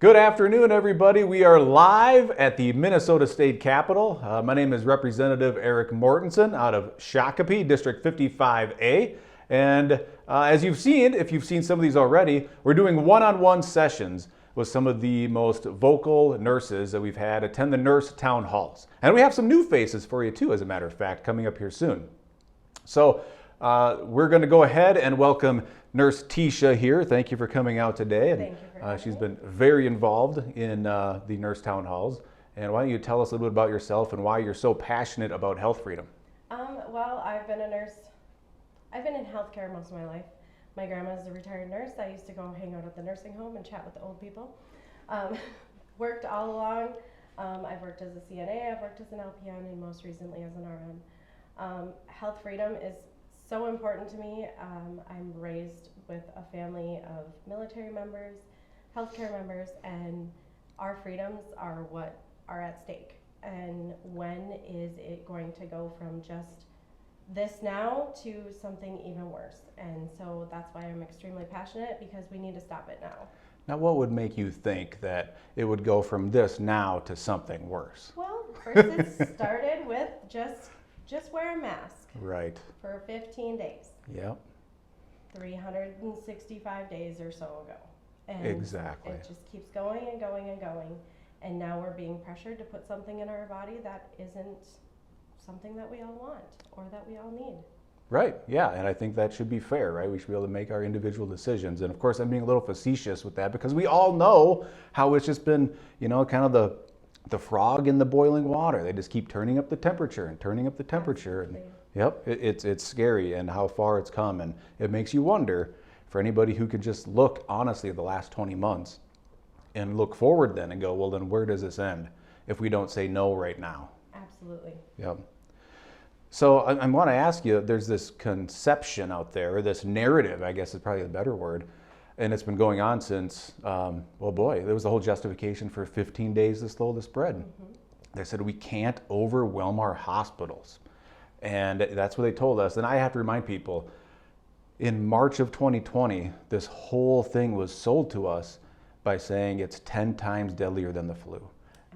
Good afternoon, everybody. We are live at the Minnesota State Capitol. My name is Representative Eric Mortensen out of Shakopee, District 55A. And as you've seen, if you've seen some of these already, we're doing one-on-one sessions with some of the most vocal nurses that we've had attend the nurse town halls. And we have some new faces for you too, as a matter of fact, coming up here soon. So we're going to go ahead and welcome Nurse Teesha here. Thank you for coming out today. And, Thank you for having she's me. been very involved in the nurse town halls. And why don't you tell us a little bit about yourself and why you're so passionate about health freedom? Well, I've been a nurse. I've been in healthcare most of my life. My grandma's a retired nurse. I used to go hang out at the nursing home and chat with the old people. Worked all along. I've worked as a CNA, I've worked as an LPN, and most recently as an RN. Health freedom is so important to me. I'm raised with a family of military members, healthcare members, and our freedoms are what are at stake. And when is it going to go from just this now to something even worse? And so that's why I'm extremely passionate, because we need to stop it now. Now, what would make you think that it would go from this now to something worse? Well, first it started with just wear a mask Right. for 15 days. Yep. 365 days or so ago. And Exactly. it just keeps going and going and going. And now we're being pressured to put something in our body that isn't something that we all want or that we all need. Right, yeah, and I think that should be fair, right? We should be able to make our individual decisions. And of course, I'm being a little facetious with that because we all know how it's just been, kind of the frog in the boiling water. They just keep turning up the temperature and turning up the temperature. And, yep, it's scary and how far it's come. And it makes you wonder, for anybody who could just look honestly at the last 20 months and look forward then and go, well, then where does this end if we don't say no right now? Absolutely. Yep. So I want to ask you, there's this conception out there, or this narrative, I guess is probably the better word, and it's been going on since, there was the whole justification for 15 days to slow the spread. Mm-hmm. They said we can't overwhelm our hospitals. And that's what they told us. And I have to remind people, in March of 2020, this whole thing was sold to us by saying it's 10 times deadlier than the flu.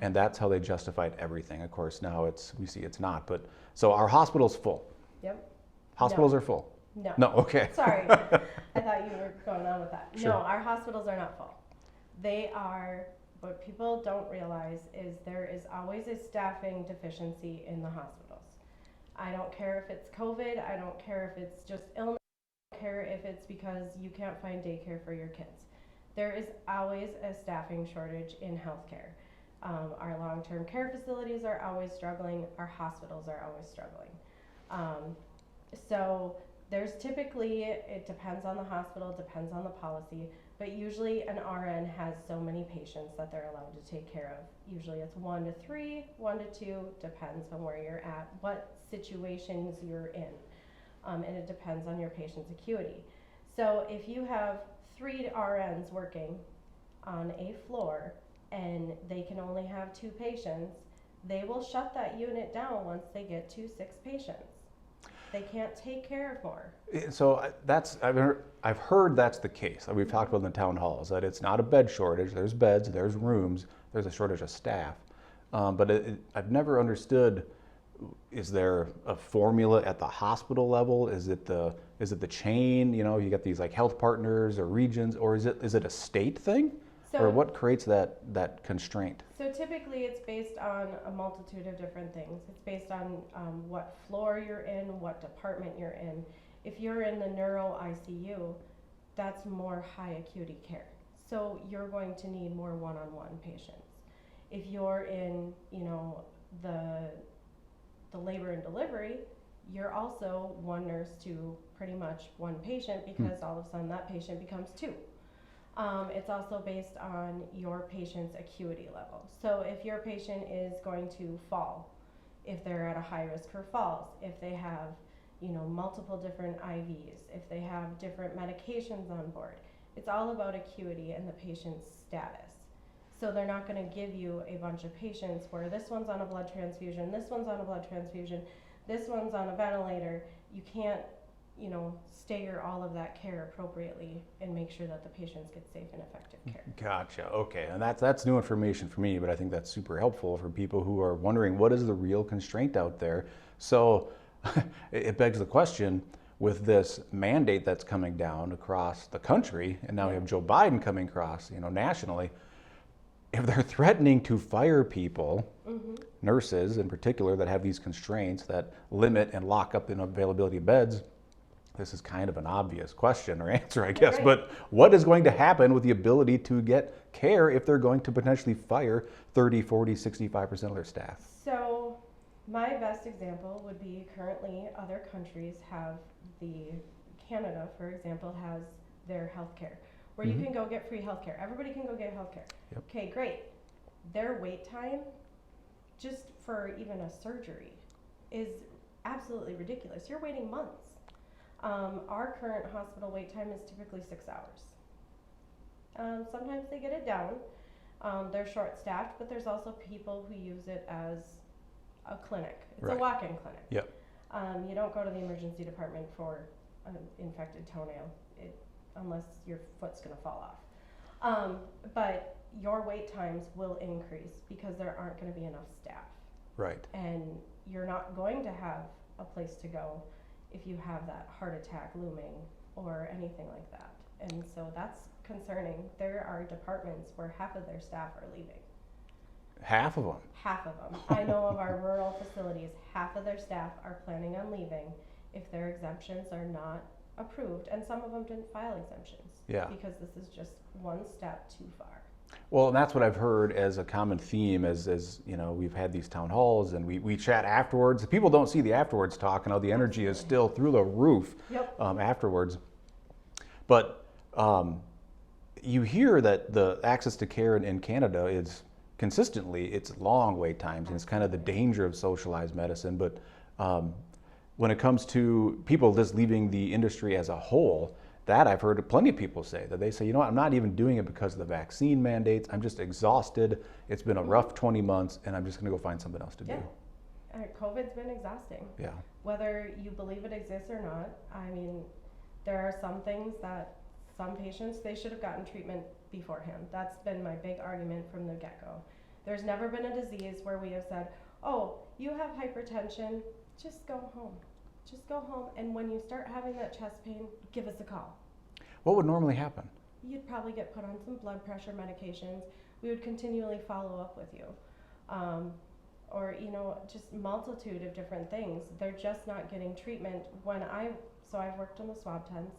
And that's how they justified everything. Of course, now we see it's not. But so our hospital's full. Yep. Hospitals are full. No. No, okay. Sorry. I thought you were going on with that. Sure. No, our hospitals are not full. They are, what people don't realize is there is always a staffing deficiency in the hospitals. I don't care if it's COVID, I don't care if it's just illness, I don't care if it's because you can't find daycare for your kids. There is always a staffing shortage in healthcare. Our long-term care facilities are always struggling, our hospitals are always struggling. So there's typically, it depends on the hospital, depends on the policy, but usually an RN has so many patients that they're allowed to take care of. Usually it's 1 to 3, 1 to 2, depends on where you're at, what situations you're in, and it depends on your patient's acuity. So if you have 3 RNs working on a floor and they can only have 2 patients, they will shut that unit down once they get to 6 patients. They can't take care of more. So I've heard that's the case. We've talked about in the town halls that it's not a bed shortage. There's beds, there's rooms, there's a shortage of staff. But I've never understood, is there a formula at the hospital level? Is it the chain? You got these like health partners or regions, or is it a state thing? Or what creates that constraint? So typically it's based on a multitude of different things. It's based on what floor you're in, what department you're in. If you're in the neuro ICU, that's more high acuity care. So you're going to need more one-on-one patients. If you're in, the labor and delivery, you're also 1 nurse to pretty much 1 patient, because all of a sudden that patient becomes 2. It's also based on your patient's acuity level. So if your patient is going to fall, if they're at a high risk for falls, if they have, multiple different IVs, if they have different medications on board, it's all about acuity and the patient's status. So they're not going to give you a bunch of patients where this one's on a blood transfusion, this one's on a blood transfusion, this one's on a ventilator. You can't stagger all of that care appropriately and make sure that the patients get safe and effective care. Gotcha. Okay, and that's new information for me, but I think that's super helpful for people who are wondering what is the real constraint out there. So it begs the question, with this mandate that's coming down across the country, and now we have Joe Biden coming across, nationally, if they're threatening to fire people, nurses in particular, that have these constraints that limit and lock up the availability of beds, this is kind of an obvious question or answer, I guess, Right. but what is going to happen with the ability to get care if they're going to potentially fire 30, 40, 65% of their staff? So my best example would be currently other countries have Canada, for example, has their healthcare where you can go get free healthcare. Everybody can go get healthcare. Yep. Okay, great. Their wait time just for even a surgery is absolutely ridiculous. You're waiting months. Our current hospital wait time is typically 6 hours. Sometimes they get it down. They're short-staffed, but there's also people who use it as a clinic. It's Right. a walk-in clinic. Yep. You don't go to the emergency department for an infected toenail unless your foot's going to fall off. But your wait times will increase because there aren't going to be enough staff. Right. And you're not going to have a place to go if you have that heart attack looming or anything like that. And so that's concerning. There are departments where half of their staff are leaving. Half of them. Half of them. I know of our rural facilities, half of their staff are planning on leaving if their exemptions are not approved, and some of them didn't file exemptions. Yeah. Because this is just one step too far. Well, and that's what I've heard as a common theme as we've had these town halls and we chat afterwards. People don't see the afterwards talk and how the energy is still through the roof. Yep. Afterwards. But you hear that the access to care in Canada is consistently, it's long wait times, and it's kind of the danger of socialized medicine. But when it comes to people just leaving the industry as a whole, that I've heard plenty of people say, that they say, I'm not even doing it because of the vaccine mandates. I'm just exhausted. It's been a rough 20 months, and I'm just going to go find something else to do. COVID's been exhausting. Yeah. Whether you believe it exists or not, I mean, there are some things that some patients, they should have gotten treatment beforehand. That's been my big argument from the get-go. There's never been a disease where we have said, oh, you have hypertension, just go home. Just go home, and when you start having that chest pain, give us a call. What would normally happen? You'd probably get put on some blood pressure medications. We would continually follow up with you. Or, just multitude of different things. They're just not getting treatment. So I've worked on the swab tents.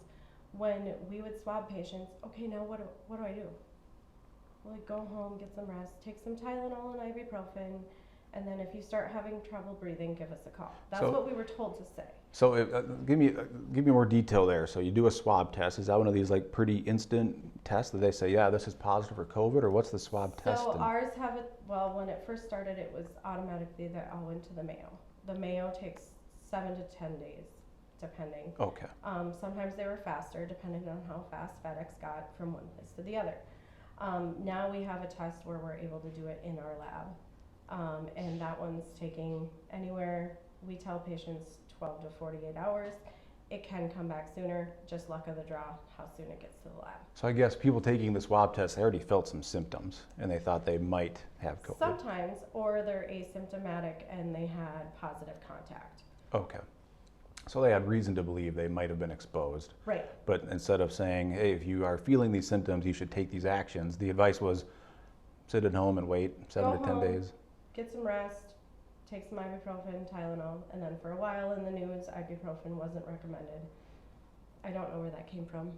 When we would swab patients, okay, now what do I do? Well, go home, get some rest, take some Tylenol and ibuprofen, and then if you start having trouble breathing, give us a call. That's what we were told to say. So give me more detail there. So you do a swab test. Is that one of these like pretty instant tests that they say, yeah, this is positive for COVID, or what's the swab test? So ours have it, well, when it first started, it was automatically that all went to the Mayo. The Mayo takes 7 to 10 days, depending. Okay. Sometimes they were faster, depending on how fast FedEx got from one place to the other. Now we have a test where we're able to do it in our lab. And that one's taking anywhere, we tell patients 12 to 48 hours. It can come back sooner, just luck of the draw, how soon it gets to the lab. So I guess people taking the swab test, they already felt some symptoms and they thought they might have COVID. Sometimes, or they're asymptomatic and they had positive contact. Okay. So they had reason to believe they might have been exposed. Right. But instead of saying, hey, if you are feeling these symptoms, you should take these actions, the advice was sit at home and wait 7 to 10 days. Get some rest, take some ibuprofen, Tylenol, and then for a while in the news, ibuprofen wasn't recommended. I don't know where that came from.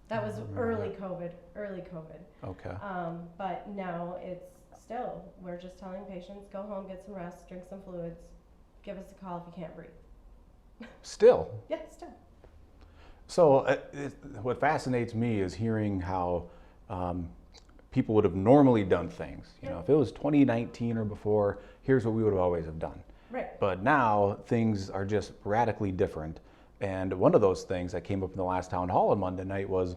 That was early COVID. Okay. But now it's still, we're just telling patients, go home, get some rest, drink some fluids, give us a call if you can't breathe. Still? Yeah, still. So what fascinates me is hearing how people would have normally done things. If it was 2019 or before, here's what we would have always have done. Right. But now things are just radically different. And one of those things that came up in the last town hall on Monday night was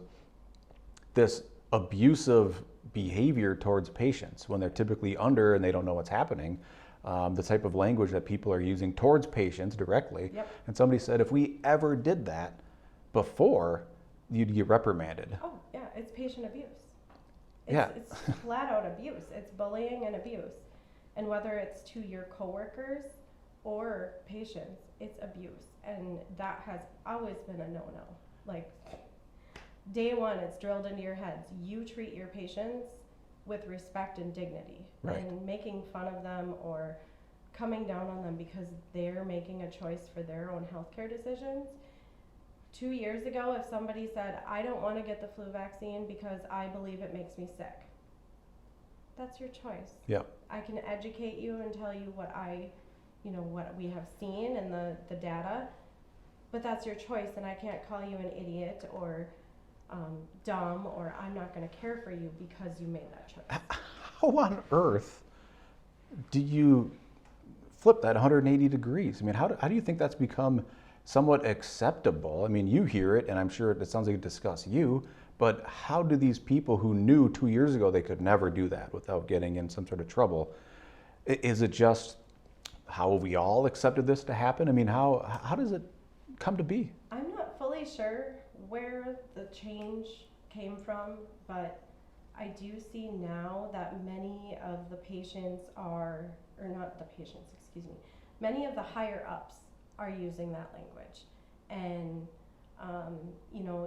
this abusive behavior towards patients when they're typically under and they don't know what's happening. the type of language that people are using towards patients directly. Yep. And somebody said if we ever did that before, you'd get reprimanded. Oh, yeah, it's patient abuse. Yeah. It's flat out abuse. It's bullying and abuse. And whether it's to your coworkers or patients, it's abuse. And that has always been a no-no. Like, day one, it's drilled into your heads. You treat your patients with respect and dignity. Right. And making fun of them or coming down on them because they're making a choice for their own healthcare decisions. 2 years ago, if somebody said, I don't want to get the flu vaccine because I believe it makes me sick, that's your choice. Yep. I can educate you and tell you what what we have seen and the data, but that's your choice, and I can't call you an idiot or dumb, or I'm not going to care for you because you made that choice. How on earth do you flip that 180 degrees? I mean, how do you think that's become somewhat acceptable? I mean, you hear it, and I'm sure it sounds like it disgusts you, but how do these people who knew 2 years ago they could never do that without getting in some sort of trouble? Is it just how we all accepted this to happen? I mean, how does it come to be? I'm not fully sure where the change came from, but I do see now that many of the patients are, or not the patients, excuse me, many of the higher ups are using that language, and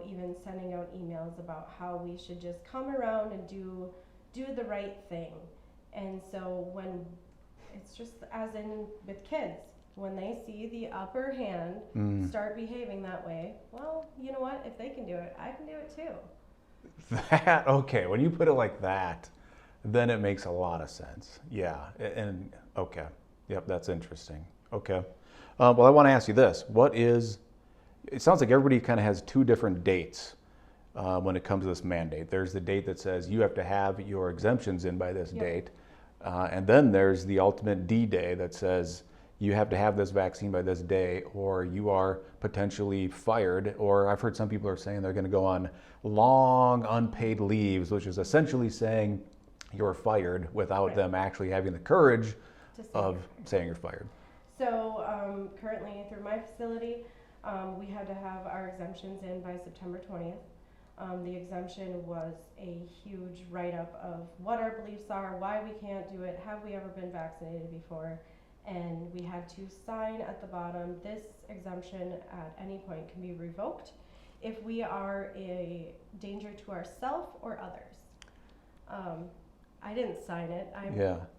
even sending out emails about how we should just come around and do the right thing. And so when it's just as in with kids, when they see the upper hand start behaving that way, well, you know what? If they can do it, I can do it too. Okay, when you put it like that, then it makes a lot of sense. Yeah, and okay, yep, that's interesting. Okay. Well, I want to ask you this. It sounds like everybody kind of has two different dates when it comes to this mandate. There's the date that says you have to have your exemptions in by this date. And then there's the ultimate D-Day that says you have to have this vaccine by this day or you are potentially fired. Or I've heard some people are saying they're going to go on long unpaid leaves, which is essentially saying you're fired without them actually having the courage of saying you're fired. So currently through my facility, we had to have our exemptions in by September 20th. The exemption was a huge write-up of what our beliefs are, why we can't do it, have we ever been vaccinated before, and we had to sign at the bottom, this exemption at any point can be revoked if we are a danger to ourselves or others. I didn't sign it.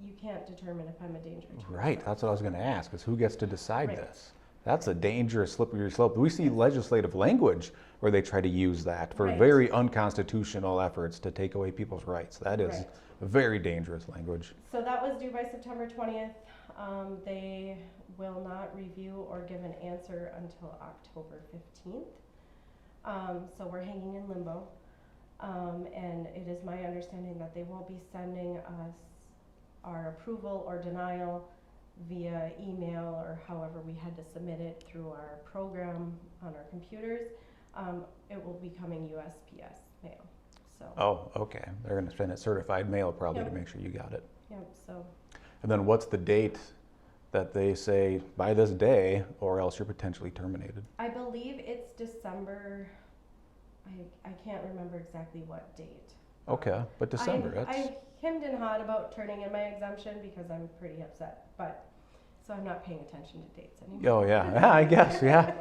You can't determine if I'm a danger to Right, that's what I was going to ask, is who gets to decide Right. this? That's a dangerous slippery slope. We see legislative language where they try to use that for very unconstitutional efforts to take away people's rights. That is very dangerous language. So that was due by September 20th. They will not review or give an answer until October 15th. So we're hanging in limbo. And it is my understanding that they will be sending us our approval or denial via email or however we had to submit it through our program on our computers. It will be coming USPS mail. So. Oh, okay. They're going to send it certified mail probably to make sure you got it. Yep. So. And then what's the date that they say by this day or else you're potentially terminated? I believe it's December. I can't remember exactly what date. Okay, but December. I hemmed and hawed about turning in my exemption because I'm pretty upset, but so I'm not paying attention to dates anymore. Oh yeah, I guess, yeah.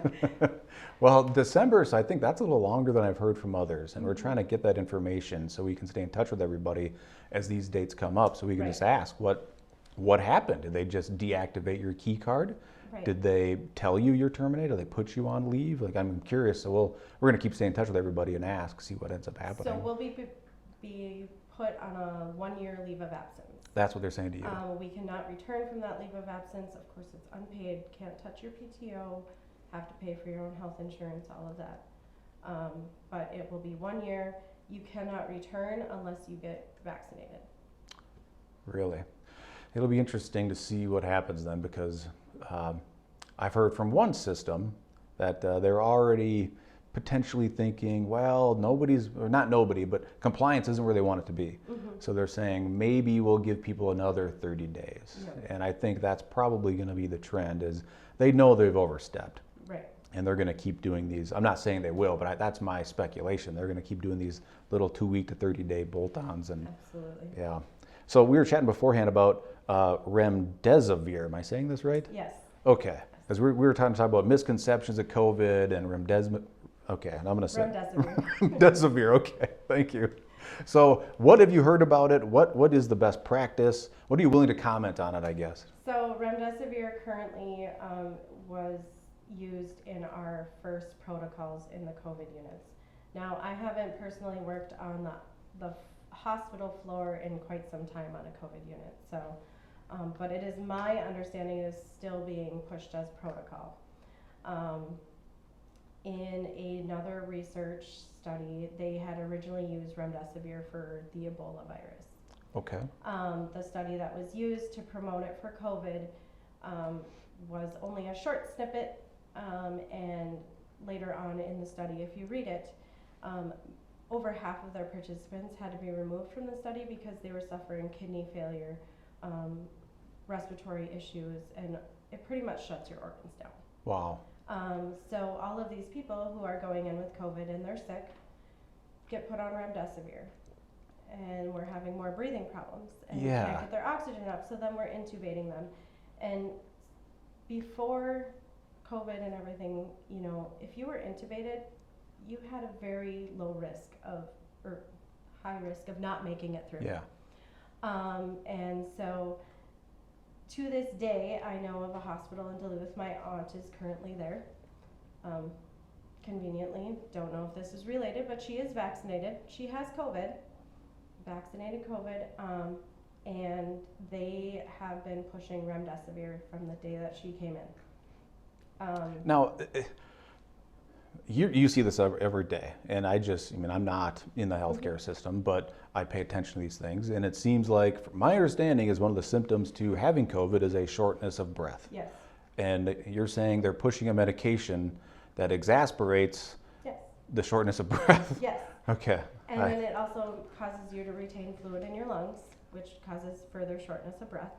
Well, December, so I think that's a little longer than I've heard from others, and we're trying to get that information so we can stay in touch with everybody as these dates come up, so we can just ask what happened. Did they just deactivate your key card? Right. Did they tell you you're terminated? Did they put you on leave? Like, I'm curious, so we're going to keep staying in touch with everybody and see what ends up happening. So we'll be put on a 1-year leave of absence. That's what they're saying to you. We cannot return from that leave of absence. Of course, it's unpaid. Can't touch your PTO. Have to pay for your own health insurance, all of that. But it will be 1 year. You cannot return unless you get vaccinated. Really? It'll be interesting to see what happens then, because I've heard from one system that they're already potentially thinking, well, nobody's, or not nobody, but compliance isn't where they want it to be. So they're saying maybe we'll give people another 30 days. And I think that's probably going to be the trend, is they know they've overstepped. Right. And they're going to keep doing these. I'm not saying they will, but that's my speculation. They're going to keep doing these little 2-week to 30-day bolt-ons. And Absolutely. yeah. So we were chatting beforehand about Remdesivir. Am I saying this right? Yes. Okay. Because we were talking about misconceptions of COVID and Remdesivir. Okay, and I'm going to say Remdesivir. Remdesivir. Okay, thank you. So what have you heard about it? What is the best practice? What are you willing to comment on it, I guess? So Remdesivir currently was used in our first protocols in the COVID units. Now, I haven't personally worked on the hospital floor in quite some time on a COVID unit, so, but it is my understanding it is still being pushed as protocol. In another research study, they had originally used Remdesivir for the Ebola virus. Okay. The study that was used to promote it for COVID was only a short snippet, and later on in the study, if you read it, over half of their participants had to be removed from the study because they were suffering kidney failure, respiratory issues, and it pretty much shuts your organs down. Wow. So all of these people who are going in with COVID and they're sick get put on Remdesivir, and we're having more breathing problems and can't get their oxygen up, so then we're intubating them. And before COVID and everything, you know, if you were intubated, you had a very low risk of, or high risk of not making it through. Yeah. And so to this day, I know of a hospital in Duluth. My aunt is currently there. Conveniently, don't know if this is related, but she is vaccinated. She has COVID, vaccinated COVID, and they have been pushing Remdesivir from the day that she came in. Now, you see this every day, and I mean, I'm not in the healthcare system, but I pay attention to these things, and it seems like, from my understanding, is one of the symptoms to having COVID is a shortness of breath. Yes. And you're saying they're pushing a medication that exasperates the shortness of breath. Yes. Okay. And then it also causes you to retain fluid in your lungs, which causes further shortness of breath,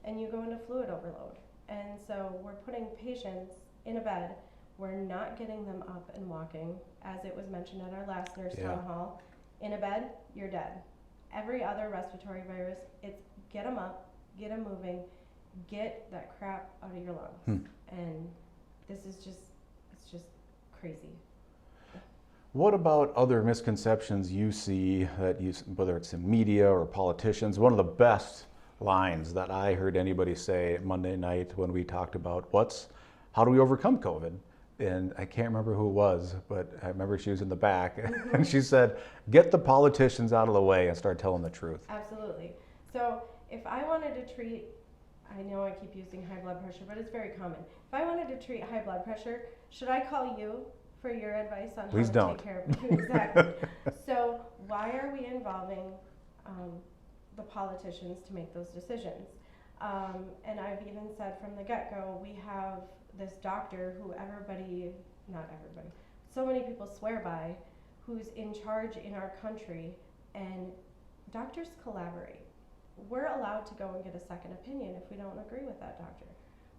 and you go into fluid overload. And so we're putting patients in a bed. We're not getting them up and walking, as it was mentioned at our last nurse town hall. In a bed, you're dead. Every other respiratory virus, it's get them up, get them moving, get that crap out of your lungs. And this is just, it's just crazy. What about other misconceptions you see that whether it's in media or politicians? One of the best lines that I heard anybody say Monday night when we talked about how do we overcome COVID? And I can't remember who it was, but I remember she was in the back, and she said, get the politicians out of the way and start telling the truth. Absolutely. So if I wanted to treat, I know I keep using high blood pressure, but it's very common. If I wanted to treat high blood pressure, should I call you for your advice on how to take care of it? Exactly. So why are we involving the politicians to make those decisions? And I've even said from the get-go, we have this doctor who not everybody, so many people swear by, who's in charge in our country, and doctors collaborate. We're allowed to go and get a second opinion if we don't agree with that doctor.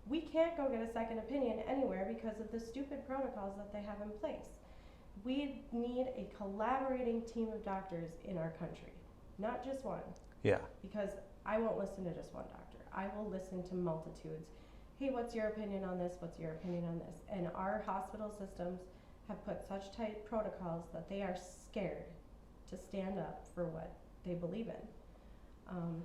We can't go get a second opinion anywhere because of the stupid protocols that they have in place. We need a collaborating team of doctors in our country, not just one. Yeah. Because I won't listen to just one doctor. I will listen to multitudes. Hey, what's your opinion on this? What's your opinion on this? And our hospital systems have put such tight protocols that they are scared to stand up for what they believe in.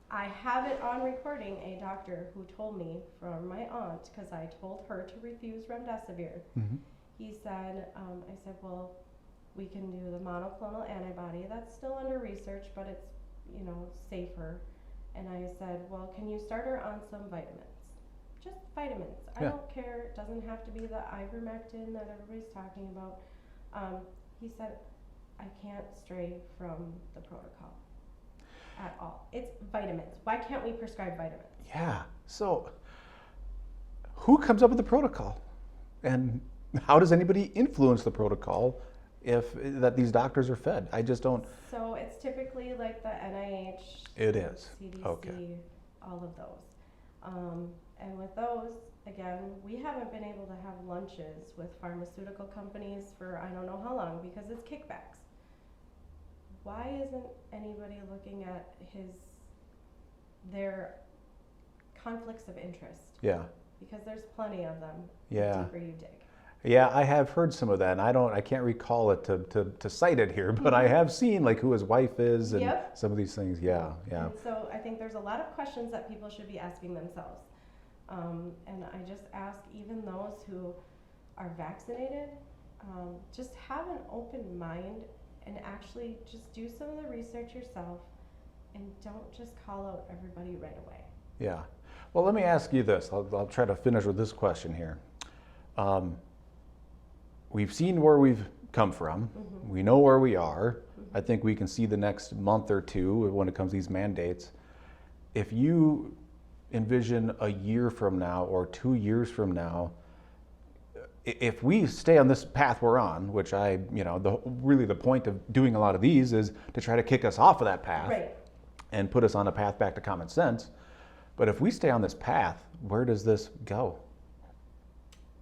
I have it on recording, a doctor who told me from my aunt, because I told her to refuse Remdesivir. He said, I said, well, we can do the monoclonal antibody. That's still under research, but it's, safer. And I said, well, can you start her on some vitamins? Just vitamins. I don't care. It doesn't have to be the ivermectin that everybody's talking about. He said, I can't stray from the protocol at all. It's vitamins. Why can't we prescribe vitamins? Yeah. So who comes up with the protocol? And how does anybody influence the protocol if that these doctors are fed? I just don't. So it's typically like the NIH, It is. CDC, Okay. all of those. And with those, again, we haven't been able to have lunches with pharmaceutical companies for I don't know how long because it's kickbacks. Why isn't anybody looking at their conflicts of interest? Yeah. Because there's plenty of them. Yeah. The deeper you dig. Yeah, I have heard some of that, and I can't recall it to cite it here, but I have seen like who his wife is and Yep. some of these things. Yeah, yeah. And so I think there's a lot of questions that people should be asking themselves. And I just ask even those who are vaccinated, just have an open mind and actually just do some of the research yourself and don't just call out everybody right away. Yeah. Well, let me ask you this. I'll try to finish with this question here. We've seen where we've come from. Mm-hmm. We know where we are. Mm-hmm. I think we can see the next month or two when it comes to these mandates. If you envision a year from now or 2 years from now, if we stay on this path we're on, which really the point of doing a lot of these is to try to kick us off of that path Right. and put us on a path back to common sense. But if we stay on this path, where does this go?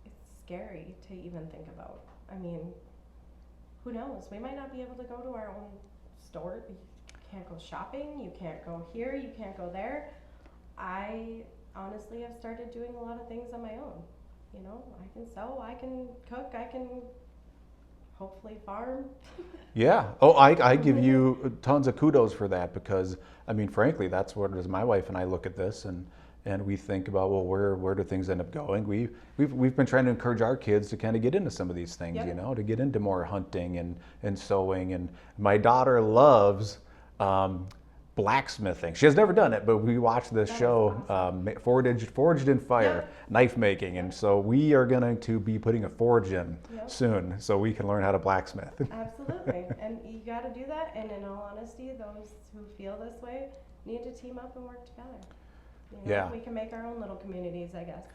It's scary to even think about. I mean, who knows? We might not be able to go to our own store. You can't go shopping. You can't go here. You can't go there. I honestly have started doing a lot of things on my own. You know, I can sew, I can cook, I can hopefully farm. Yeah. Oh, I give you tons of kudos for that because, I mean, frankly, that's what as my wife and I look at this and we think about, well, where do things end up going? We've been trying to encourage our kids to kind of get into some of these things, Yep. you know, to get into more hunting and sewing. And my daughter loves blacksmithing. She has never done it, but we watched this That is show, awesome. Forged in Fire, Yep. knife making. And so we are going to be putting a forge in Yep. soon so we can learn how to blacksmith. Absolutely. And you got to do that. And in all honesty, those who feel this way need to team up and work together. You know, Yeah. we can make our own little communities, I guess.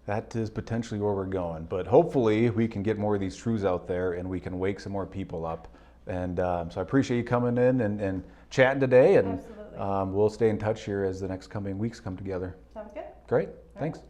That is potentially where we're going. But hopefully we can get more of these truths out there and we can wake some more people up. And so I appreciate you coming in and chatting today. And Absolutely. we'll stay in touch here as the next coming weeks come together. Sounds good. Great. All Thanks. right.